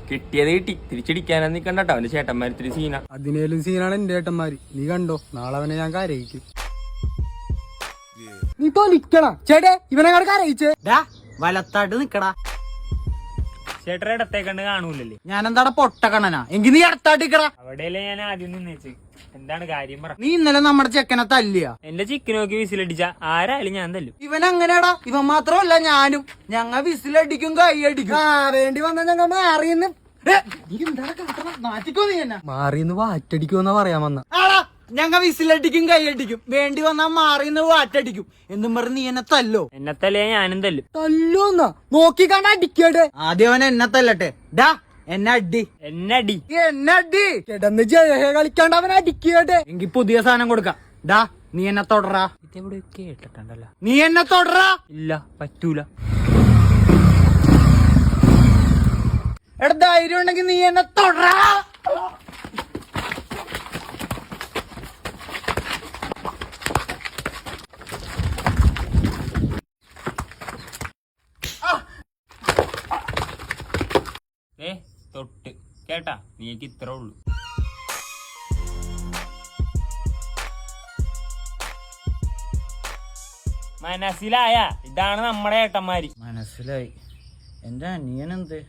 കിട്ടിയത് കിട്ടി, തിരിച്ചടിക്കാനാ നിക്കണ്ടട്ടോ. അവന്റെ ചേട്ടന്മാര് ഇത്തിരി സീന. അതിനേലും സീനാണ് എന്റെ ഏട്ടന്മാര്. നീ കണ്ടോ, നാളെ അവനെ ഞാൻ കരയിക്കും. നീ തോലിക്കണം ചേട്ടേ, ഇവനെ കരയിച്ചേ. വലത്താട്ട് നിക്കടാ. ചേട്ടൻ ഇടത്തേക്കണ്ട് കാണൂലല്ലേ? ഞാൻ എന്താടാ പൊട്ട കണ്ണനാ? എങ്കിൽ നീ അടുത്താട്ടിക്കടാ. അവിടെയല്ലേ ഞാൻ ആദ്യം നിന്നേച്ച്. എന്താണ് കാര്യം പറ. നീ ഇന്നലെ നമ്മുടെ ചെക്കനെ തല്ലിയാ. എന്റെ ചിക്കനോക്കി വിസിലടിച്ച ആരായാലും ഞാൻ തല്ലും. ഇവൻ അങ്ങനെയാടാ. ഇവൻ മാത്രമല്ല ഞാനും. ഞങ്ങ വിസിലടിക്കും, കൈയടിക്കും. വേണ്ടി വന്ന ഞങ്ങൾ മാറിയെന്ന് നാറ്റിക്കോ നീ എന്നെ. മാറിന്ന് വാറ്റടിക്കുമെന്നാ പറയാൻ വന്ന. ആടാ, ഞങ്ങ വിസിലടിക്കും, കൈയടിക്കും. വേണ്ടി വന്നാ മാറിന്ന് വാറ്റടിക്കും എന്നും പറഞ്ഞ് നീ എന്നെ തല്ലോ. എന്നെ തല്ലേ ഞാനും തല്ലും. തല്ലോന്നാ നോക്കി കണ്ട അടിക്കട്ടെ. ആദ്യം അവൻ എന്നെ തല്ലട്ടെ. ഡാ എന്നെ അടി. എന്നടി എന്നെ അടി. കിടന്ന് ജയ കളിക്കാണ്ട് അവൻ അടിക്കട്ടെ. എങ്കിൽ പുതിയ സാധനം കൊടുക്കാം. ഡാ നീ എന്നെ തൊടറാ. ഇതെവിടെ കേട്ടിട്ടുണ്ടല്ലോ. നീ എന്നെ തൊടറാ. ഇല്ല, പറ്റൂല. എടാ ധൈര്യം ഉണ്ടെങ്കിൽ നീ എന്നെ തൊടറാ. തൊട്ട് കേട്ടാ, നീക്ക് ഇത്ര ഉള്ളു. മനസ്സിലായ? ഇതാണ് നമ്മുടെ ഏട്ടന്മാര്. മനസ്സിലായി. എന്റെ അനിയനെന്ത്